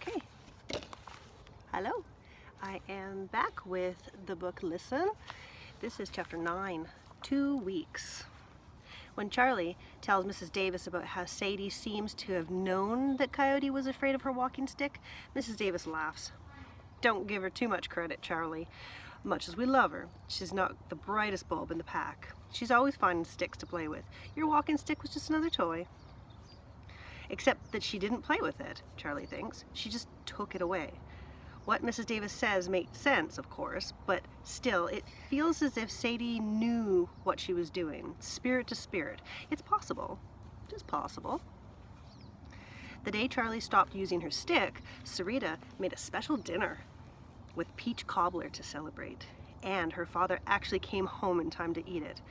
Okay, hello. I am back with the book Listen. This is chapter 9, 2 weeks. When Charlie tells Mrs. Davis about how Sadie seems to have known that Coyote was afraid of her walking stick, Mrs. Davis laughs. Don't give her too much credit, Charlie. Much as we love her, she's not the brightest bulb in the pack. She's always finding sticks to play with. Your walking stick was just another toy. Except that she didn't play with it, Charlie thinks. She just took it away. What Mrs. Davis says makes sense, of course, but still, it feels as if Sadie knew what she was doing, spirit to spirit. It's possible, just possible. The day Charlie stopped using her stick, Sarita made a special dinner with peach cobbler to celebrate, and her father actually came home in time to eat it.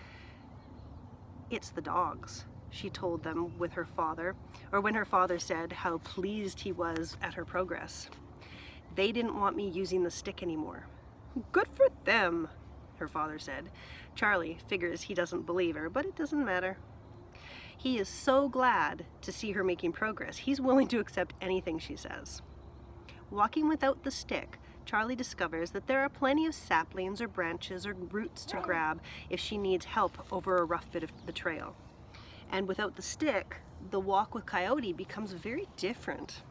It's the dogs, she told them with her father, or when her father said how pleased he was at her progress. They didn't want me using the stick anymore. Good for them, her father said. Charlie figures he doesn't believe her, but it doesn't matter. He is so glad to see her making progress, he's willing to accept anything she says. Walking without the stick, Charlie discovers that there are plenty of saplings or branches or roots to grab if she needs help over a rough bit of the trail. And without the stick, the walk with Coyote becomes very different.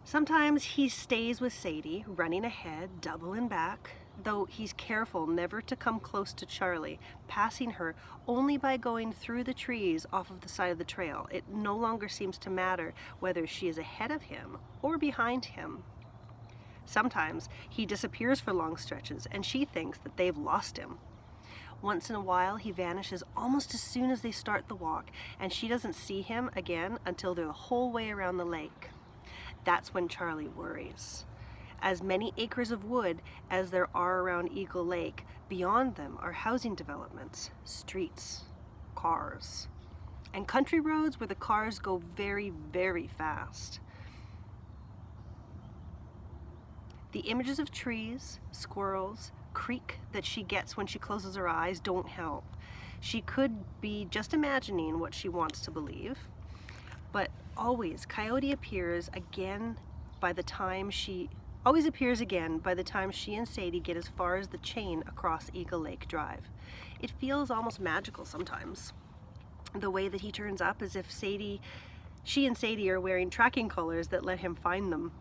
Sometimes he stays with Sadie, running ahead, doubling back, though he's careful never to come close to Charlie, passing her only by going through the trees off of the side of the trail. It no longer seems to matter whether she is ahead of him or behind him. Sometimes he disappears for long stretches, and she thinks that they've lost him. Once in a while, he vanishes almost as soon as they start the walk, and she doesn't see him again until they're the whole way around the lake. That's when Charlie worries. As many acres of wood as there are around Eagle Lake, beyond them are housing developments, streets, cars, and country roads where the cars go very, very fast. The images of trees, squirrels, creek that she gets when she closes her eyes don't help. She could be just imagining what she wants to believe, but always Coyote appears again by the time she and Sadie get as far as the chain across Eagle Lake Drive. It feels almost magical sometimes. The way that he turns up as if she and Sadie are wearing tracking collars that let him find them.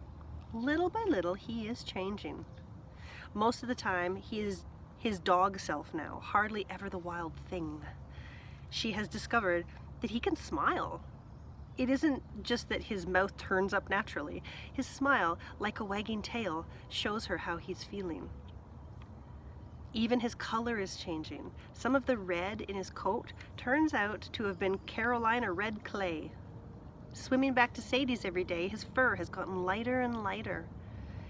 Little by little, he is changing. Most of the time, he is his dog self now, hardly ever the wild thing. She has discovered that he can smile. It isn't just that his mouth turns up naturally. His smile, like a wagging tail, shows her how he's feeling. Even his color is changing. Some of the red in his coat turns out to have been Carolina red clay. Swimming back to Sadie's every day, his fur has gotten lighter and lighter.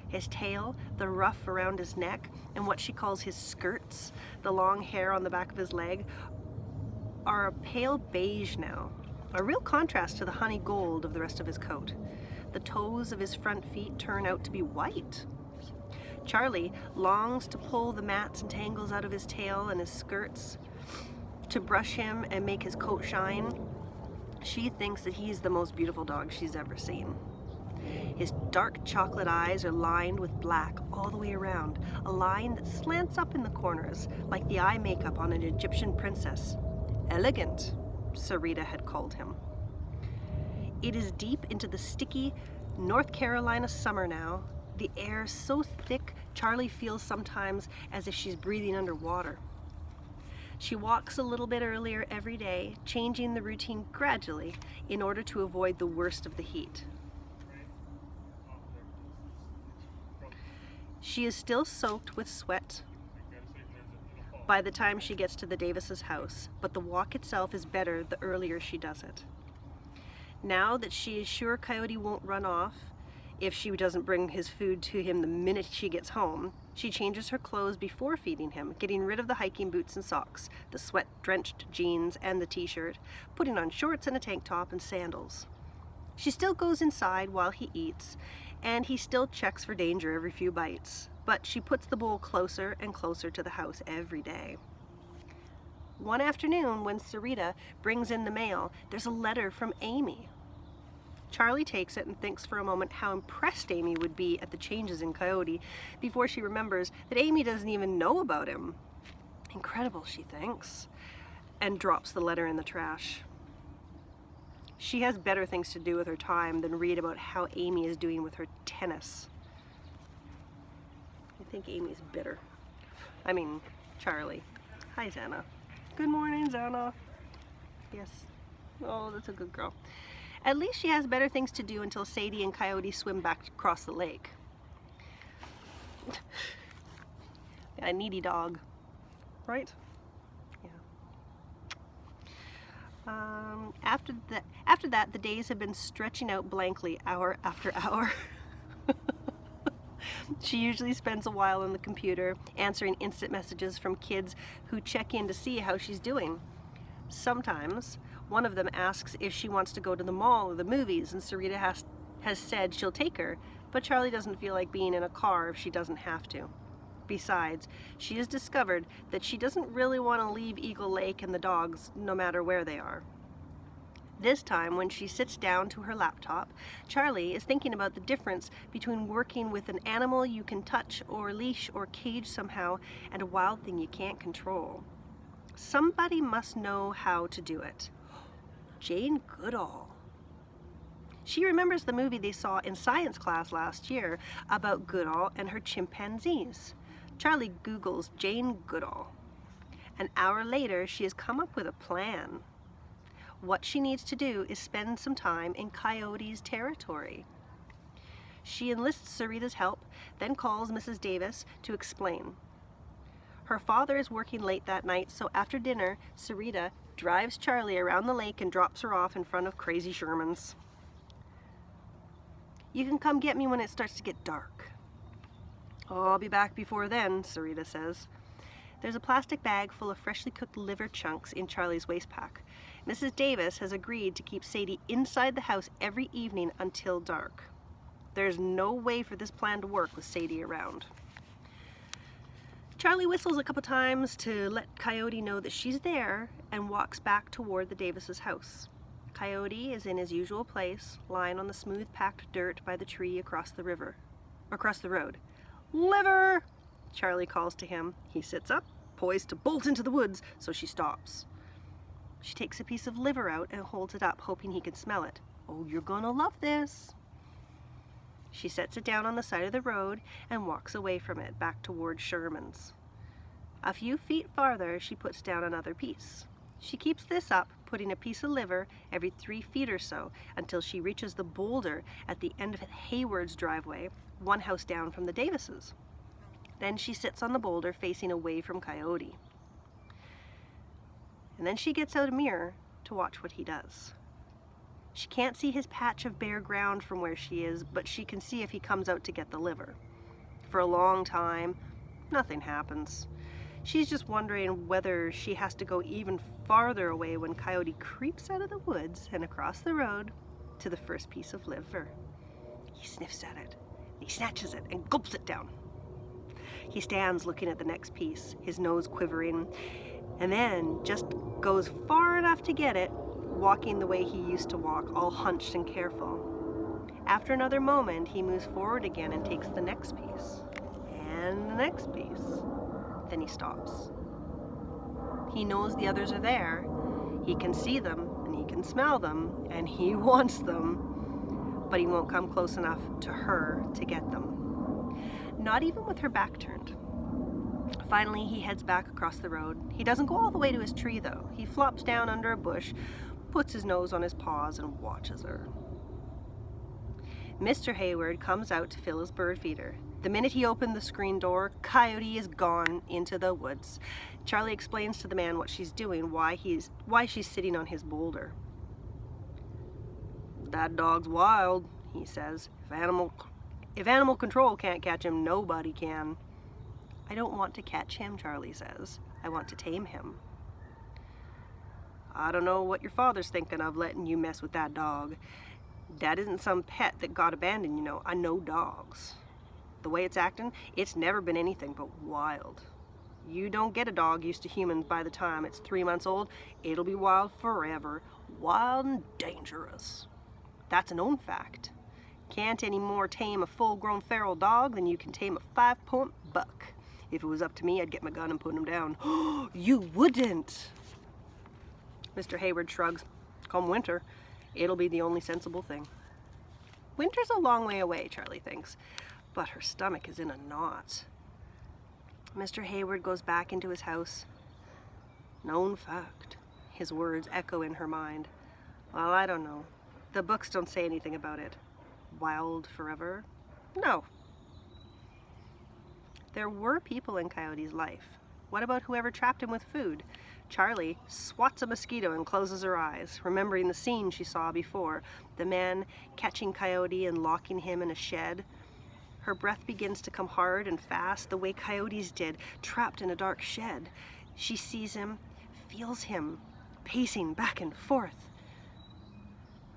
His tail, the ruff around his neck, and what she calls his skirts, the long hair on the back of his leg, are a pale beige now, a real contrast to the honey gold of the rest of his coat. The toes of his front feet turn out to be white. Charlie longs to pull the mats and tangles out of his tail and his skirts, to brush him and make his coat shine. She thinks that he's the most beautiful dog she's ever seen. His dark chocolate eyes are lined with black all the way around, a line that slants up in the corners, like the eye makeup on an Egyptian princess. Elegant, Sarita had called him. It is deep into the sticky North Carolina summer now, the air so thick Charlie feels sometimes as if she's breathing underwater. She walks a little bit earlier every day, changing the routine gradually in order to avoid the worst of the heat. She is still soaked with sweat by the time she gets to the Davis's house, but the walk itself is better the earlier she does it. Now that she is sure Coyote won't run off if she doesn't bring his food to him the minute she gets home, she changes her clothes before feeding him, getting rid of the hiking boots and socks, the sweat-drenched jeans and the t-shirt, putting on shorts and a tank top and sandals. She still goes inside while he eats, and he still checks for danger every few bites, but she puts the bowl closer and closer to the house every day. One afternoon, when Sarita brings in the mail, there's a letter from Amy. Charlie takes it and thinks for a moment how impressed Amy would be at the changes in Coyote before she remembers that Amy doesn't even know about him. Incredible, she thinks, and drops the letter in the trash. She has better things to do with her time than read about how Amy is doing with her tennis. I think Amy's bitter. I mean, Charlie. Hi, Xana. Good morning, Xana. Yes. Oh, that's a good girl. At least she has better things to do until Sadie and Coyote swim back across the lake. A needy dog, right? Yeah. After that, the days have been stretching out blankly, hour after hour. She usually spends a while on the computer, answering instant messages from kids who check in to see how she's doing. Sometimes, one of them asks if she wants to go to the mall or the movies, and Sarita has said she'll take her, but Charlie doesn't feel like being in a car if she doesn't have to. Besides, she has discovered that she doesn't really want to leave Eagle Lake and the dogs, no matter where they are. This time, when she sits down to her laptop, Charlie is thinking about the difference between working with an animal you can touch or leash or cage somehow and a wild thing you can't control. Somebody must know how to do it. Jane Goodall. She remembers the movie they saw in science class last year about Goodall and her chimpanzees. Charlie Googles Jane Goodall. An hour later, she has come up with a plan. What she needs to do is spend some time in Coyote's territory. She enlists Sarita's help, then calls Mrs. Davis to explain. Her father is working late that night, so after dinner, Sarita drives Charlie around the lake and drops her off in front of Crazy Sherman's. You can come get me when it starts to get dark. Oh, I'll be back before then, Sarita says. There's a plastic bag full of freshly cooked liver chunks in Charlie's waistpack. Mrs. Davis has agreed to keep Sadie inside the house every evening until dark. There's no way for this plan to work with Sadie around. Charlie whistles a couple times to let Coyote know that she's there and walks back toward the Davis's house. Coyote is in his usual place, lying on the smooth packed dirt by the tree across the road. Liver! Charlie calls to him. He sits up, poised to bolt into the woods, so she stops. She takes a piece of liver out and holds it up, hoping he can smell it. Oh, you're gonna love this. She sets it down on the side of the road and walks away from it, back toward Sherman's. A few feet farther, she puts down another piece. She keeps this up, putting a piece of liver every 3 feet or so, until she reaches the boulder at the end of Hayward's driveway, one house down from the Davises. Then she sits on the boulder facing away from Coyote. And then she gets out a mirror to watch what he does. She can't see his patch of bare ground from where she is, but she can see if he comes out to get the liver. For a long time, nothing happens. She's just wondering whether she has to go even farther away when Coyote creeps out of the woods and across the road to the first piece of liver. He sniffs at it, he snatches it and gulps it down. He stands looking at the next piece, his nose quivering, and then just goes far enough to get it, walking the way he used to walk, all hunched and careful. After another moment, he moves forward again and takes the next piece, and the next piece. Then he stops. He knows the others are there. He can see them, and he can smell them, and he wants them, but he won't come close enough to her to get them. Not even with her back turned. Finally, he heads back across the road. He doesn't go all the way to his tree, though. He flops down under a bush, puts his nose on his paws, and watches her. Mr. Hayward comes out to fill his bird feeder. The minute he opened the screen door, Coyote is gone into the woods. Charlie explains to the man what she's doing, why she's sitting on his boulder. That dog's wild, he says. If animal control can't catch him, nobody can. I don't want to catch him, Charlie says. I want to tame him. I don't know what your father's thinking of letting you mess with that dog. That isn't some pet that got abandoned, you know. I know dogs. The way it's acting, it's never been anything but wild. You don't get a dog used to humans by the time it's 3 months old. It'll be wild forever. Wild and dangerous. That's a known fact. Can't any more tame a full-grown feral dog than you can tame a 5-point buck. If it was up to me, I'd get my gun and put him down. You wouldn't! Mr. Hayward shrugs. Come winter, it'll be the only sensible thing. Winter's a long way away, Charlie thinks, but her stomach is in a knot. Mr. Hayward goes back into his house. Known fact. His words echo in her mind. Well, I don't know. The books don't say anything about it. Wild forever? No. There were people in Coyote's life. What about whoever trapped him with food? Charlie swats a mosquito and closes her eyes, remembering the scene she saw before, the man catching Coyote and locking him in a shed. Her breath begins to come hard and fast, the way Coyote's did, trapped in a dark shed. She sees him, feels him, pacing back and forth.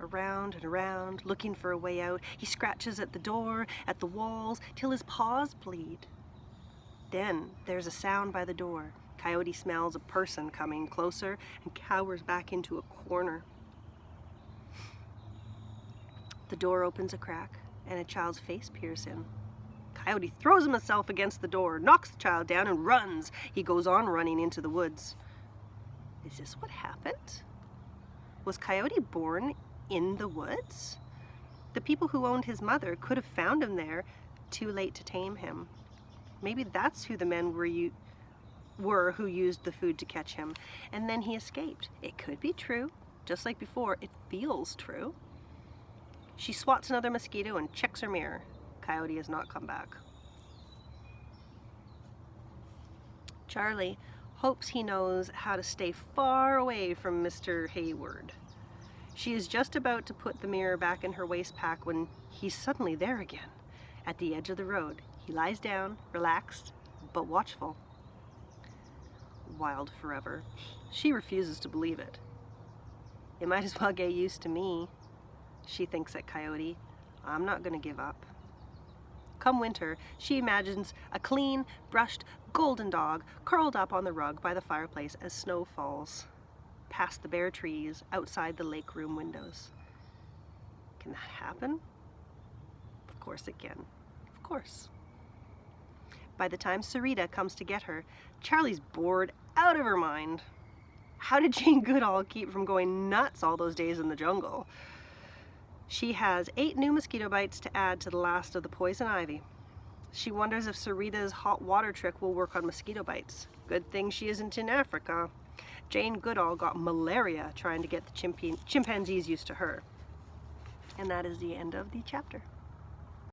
Around and around, looking for a way out. He scratches at the door, at the walls, till his paws bleed. Then there's a sound by the door. Coyote smells a person coming closer and cowers back into a corner. The door opens a crack and a child's face peers in. Coyote throws himself against the door, knocks the child down and runs. He goes on running into the woods. Is this what happened? Was Coyote born in the woods? The people who owned his mother could have found him there, too late to tame him. Maybe that's who the men were who used the food to catch him, and then he escaped. It could be true. Just like before, it feels true. She swats another mosquito and checks her mirror. Coyote has not come back. Charlie hopes he knows how to stay far away from Mr. Hayward. She is just about to put the mirror back in her waist pack when he's suddenly there again, at the edge of the road. He lies down, relaxed, but watchful. Wild forever. She refuses to believe it. It might as well get used to me, she thinks at Coyote. I'm not gonna give up. Come winter, she imagines a clean, brushed, golden dog curled up on the rug by the fireplace as snow falls, past the bare trees, outside the lake room windows. Can that happen? Of course it can. Of course. By the time Sarita comes to get her, Charlie's bored out of her mind. How did Jane Goodall keep from going nuts all those days in the jungle? She has 8 new mosquito bites to add to the last of the poison ivy. She wonders if Sarita's hot water trick will work on mosquito bites. Good thing she isn't in Africa. Jane Goodall got malaria trying to get the chimpanzees used to her. And that is the end of the chapter.